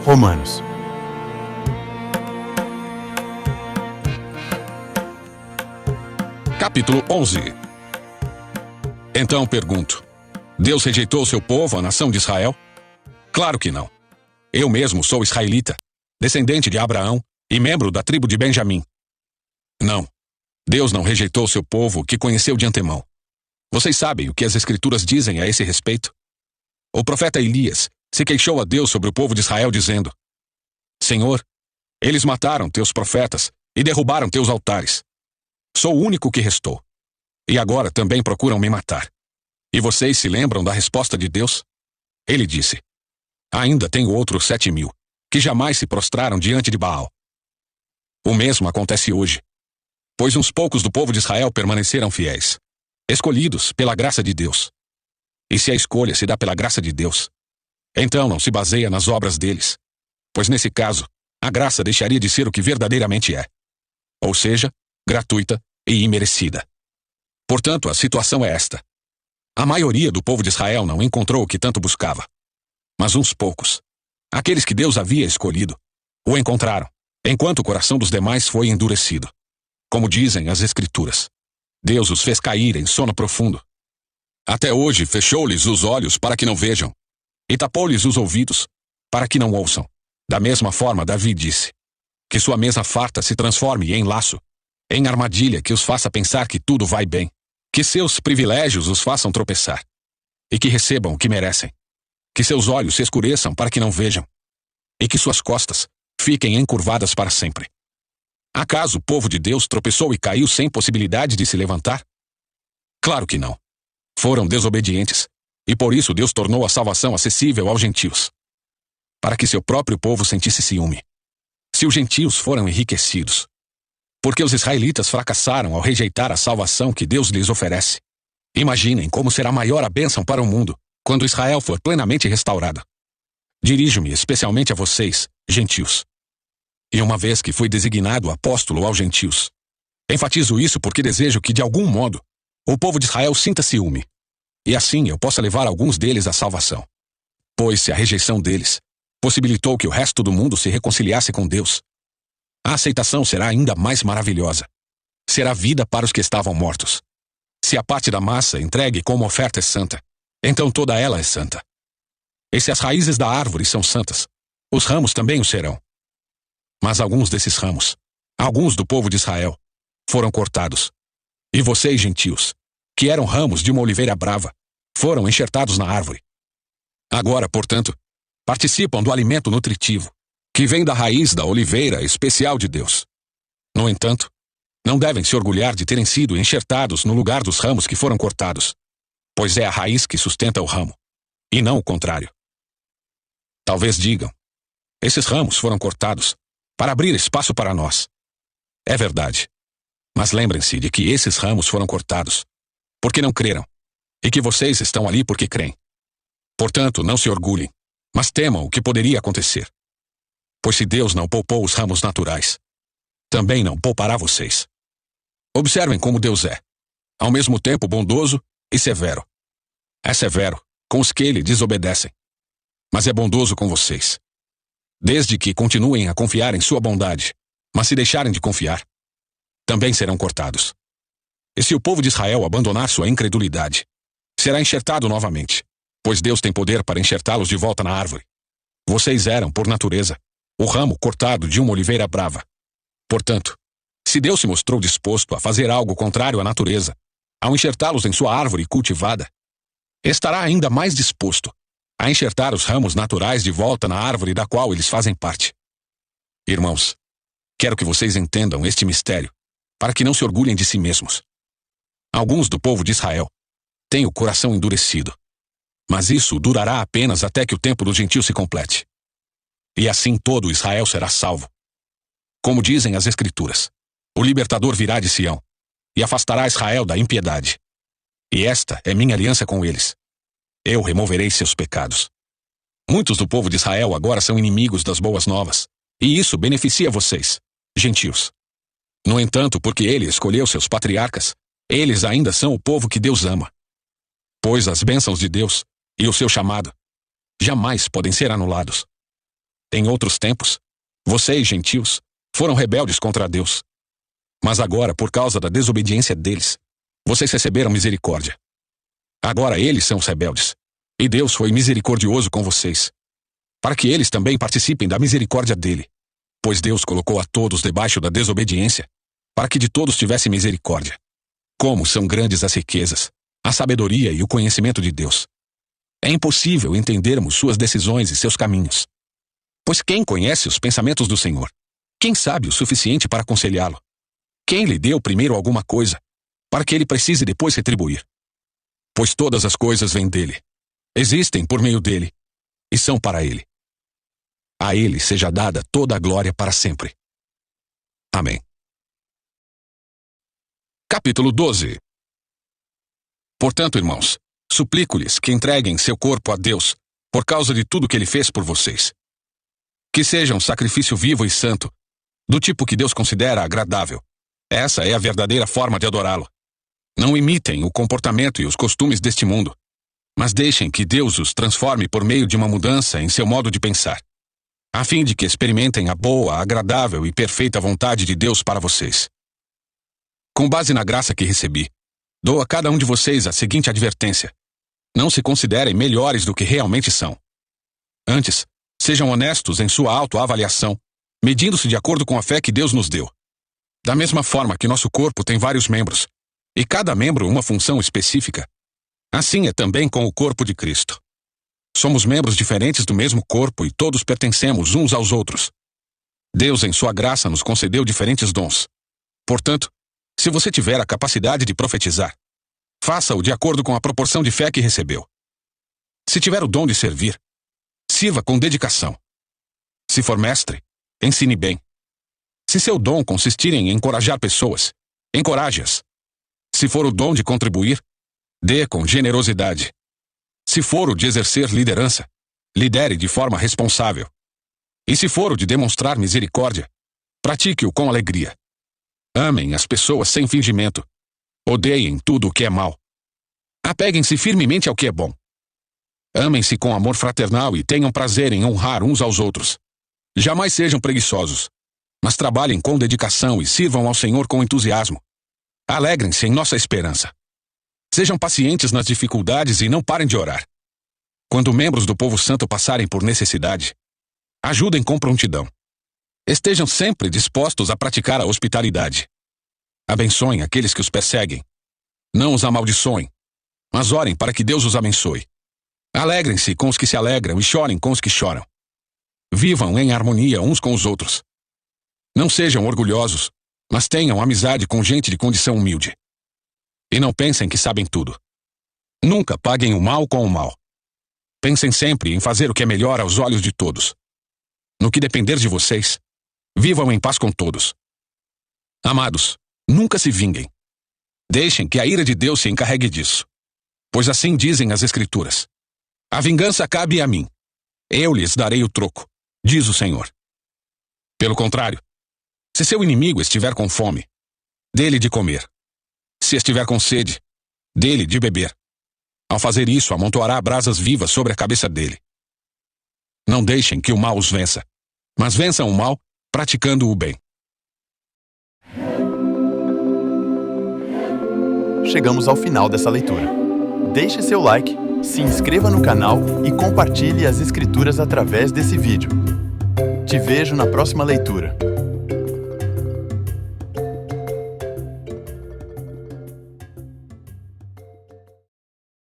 Romanos. Capítulo 11. Então pergunto: Deus rejeitou seu povo, a nação de Israel? Claro que não. Eu mesmo sou israelita, descendente de Abraão e membro da tribo de Benjamim. Não. Deus não rejeitou seu povo que conheceu de antemão. Vocês sabem o que as Escrituras dizem a esse respeito? O profeta Elias se queixou a Deus sobre o povo de Israel, dizendo: Senhor, eles mataram teus profetas e derrubaram teus altares. Sou o único que restou. E agora também procuram me matar. E vocês se lembram da resposta de Deus? Ele disse: Ainda tenho outros 7.000, que jamais se prostraram diante de Baal. O mesmo acontece hoje, pois uns poucos do povo de Israel permaneceram fiéis, escolhidos pela graça de Deus. E se a escolha se dá pela graça de Deus, então não se baseia nas obras deles, pois nesse caso, a graça deixaria de ser o que verdadeiramente é, ou seja, gratuita e imerecida. Portanto, a situação é esta: a maioria do povo de Israel não encontrou o que tanto buscava, mas uns poucos, aqueles que Deus havia escolhido, o encontraram, enquanto o coração dos demais foi endurecido. Como dizem as Escrituras, Deus os fez cair em sono profundo. Até hoje fechou-lhes os olhos para que não vejam, e tapou-lhes os ouvidos para que não ouçam. Da mesma forma, Davi disse: que sua mesa farta se transforme em laço, em armadilha que os faça pensar que tudo vai bem, que seus privilégios os façam tropeçar, e que recebam o que merecem, que seus olhos se escureçam para que não vejam, e que suas costas fiquem encurvadas para sempre. Acaso o povo de Deus tropeçou e caiu sem possibilidade de se levantar? Claro que não. Foram desobedientes, e por isso Deus tornou a salvação acessível aos gentios, para que seu próprio povo sentisse ciúme. Se os gentios foram enriquecidos, porque os israelitas fracassaram ao rejeitar a salvação que Deus lhes oferece, imaginem como será maior a bênção para o mundo quando Israel for plenamente restaurado. Dirijo-me especialmente a vocês, gentios. E uma vez que fui designado apóstolo aos gentios, enfatizo isso porque desejo que, de algum modo, o povo de Israel sinta ciúme, e assim eu possa levar alguns deles à salvação. Pois se a rejeição deles possibilitou que o resto do mundo se reconciliasse com Deus, a aceitação será ainda mais maravilhosa. Será vida para os que estavam mortos. Se a parte da massa entregue como oferta é santa, então toda ela é santa. E se as raízes da árvore são santas, os ramos também o serão. Mas alguns desses ramos, alguns do povo de Israel, foram cortados. E vocês, gentios, que eram ramos de uma oliveira brava, foram enxertados na árvore. Agora, portanto, participam do alimento nutritivo, que vem da raiz da oliveira especial de Deus. No entanto, não devem se orgulhar de terem sido enxertados no lugar dos ramos que foram cortados, pois é a raiz que sustenta o ramo, e não o contrário. Talvez digam: esses ramos foram cortados para abrir espaço para nós. É verdade. Mas lembrem-se de que esses ramos foram cortados porque não creram, e que vocês estão ali porque creem. Portanto, não se orgulhem, mas temam o que poderia acontecer. Pois se Deus não poupou os ramos naturais, também não poupará vocês. Observem como Deus é, ao mesmo tempo bondoso e severo. É severo com os que lhe desobedecem, mas é bondoso com vocês, desde que continuem a confiar em sua bondade. Mas se deixarem de confiar, também serão cortados. E se o povo de Israel abandonar sua incredulidade, será enxertado novamente, pois Deus tem poder para enxertá-los de volta na árvore. Vocês eram, por natureza, o ramo cortado de uma oliveira brava. Portanto, se Deus se mostrou disposto a fazer algo contrário à natureza, ao enxertá-los em sua árvore cultivada, estará ainda mais disposto a enxertar os ramos naturais de volta na árvore da qual eles fazem parte. Irmãos, quero que vocês entendam este mistério, para que não se orgulhem de si mesmos. Alguns do povo de Israel têm o coração endurecido, mas isso durará apenas até que o tempo dos gentios se complete. E assim todo Israel será salvo. Como dizem as Escrituras, o libertador virá de Sião, e afastará Israel da impiedade. E esta é minha aliança com eles. Eu removerei seus pecados. Muitos do povo de Israel agora são inimigos das boas novas, e isso beneficia vocês, gentios. No entanto, porque ele escolheu seus patriarcas, eles ainda são o povo que Deus ama. Pois as bênçãos de Deus e o seu chamado jamais podem ser anulados. Em outros tempos, vocês, gentios, foram rebeldes contra Deus. Mas agora, por causa da desobediência deles, vocês receberam misericórdia. Agora eles são os rebeldes, e Deus foi misericordioso com vocês, para que eles também participem da misericórdia dele. Pois Deus colocou a todos debaixo da desobediência, para que de todos tivesse misericórdia. Como são grandes as riquezas, a sabedoria e o conhecimento de Deus. É impossível entendermos suas decisões e seus caminhos. Pois quem conhece os pensamentos do Senhor? Quem sabe o suficiente para aconselhá-lo? Quem lhe deu primeiro alguma coisa, para que ele precise depois retribuir? Pois todas as coisas vêm dele, existem por meio dele, e são para ele. A ele seja dada toda a glória para sempre. Amém. Capítulo 12. Portanto, irmãos, suplico-lhes que entreguem seu corpo a Deus, por causa de tudo que ele fez por vocês. Que seja um sacrifício vivo e santo, do tipo que Deus considera agradável. Essa é a verdadeira forma de adorá-lo. Não imitem o comportamento e os costumes deste mundo, mas deixem que Deus os transforme por meio de uma mudança em seu modo de pensar, a fim de que experimentem a boa, agradável e perfeita vontade de Deus para vocês. Com base na graça que recebi, dou a cada um de vocês a seguinte advertência: não se considerem melhores do que realmente são. Antes, sejam honestos em sua autoavaliação, medindo-se de acordo com a fé que Deus nos deu. Da mesma forma que nosso corpo tem vários membros, e cada membro uma função específica, assim é também com o corpo de Cristo. Somos membros diferentes do mesmo corpo e todos pertencemos uns aos outros. Deus, em sua graça, nos concedeu diferentes dons. Portanto, se você tiver a capacidade de profetizar, faça-o de acordo com a proporção de fé que recebeu. Se tiver o dom de servir, sirva com dedicação. Se for mestre, ensine bem. Se seu dom consistir em encorajar pessoas, encoraje-as. Se for o dom de contribuir, dê com generosidade. Se for o de exercer liderança, lidere de forma responsável. E se for o de demonstrar misericórdia, pratique-o com alegria. Amem as pessoas sem fingimento. Odeiem tudo o que é mal. Apeguem-se firmemente ao que é bom. Amem-se com amor fraternal e tenham prazer em honrar uns aos outros. Jamais sejam preguiçosos, mas trabalhem com dedicação e sirvam ao Senhor com entusiasmo. Alegrem-se em nossa esperança. Sejam pacientes nas dificuldades e não parem de orar. Quando membros do povo santo passarem por necessidade, ajudem com prontidão. Estejam sempre dispostos a praticar a hospitalidade. Abençoem aqueles que os perseguem. Não os amaldiçoem, mas orem para que Deus os abençoe. Alegrem-se com os que se alegram e chorem com os que choram. Vivam em harmonia uns com os outros. Não sejam orgulhosos, mas tenham amizade com gente de condição humilde. E não pensem que sabem tudo. Nunca paguem o mal com o mal. Pensem sempre em fazer o que é melhor aos olhos de todos. No que depender de vocês, vivam em paz com todos. Amados, nunca se vinguem. Deixem que a ira de Deus se encarregue disso. Pois assim dizem as Escrituras: a vingança cabe a mim. Eu lhes darei o troco, diz o Senhor. Pelo contrário, se seu inimigo estiver com fome, dê-lhe de comer. Se estiver com sede, dê-lhe de beber. Ao fazer isso, amontoará brasas vivas sobre a cabeça dele. Não deixem que o mal os vença, mas vençam o mal praticando o bem. Chegamos ao final dessa leitura. Deixe seu like, se inscreva no canal e compartilhe as Escrituras através desse vídeo. Te vejo na próxima leitura.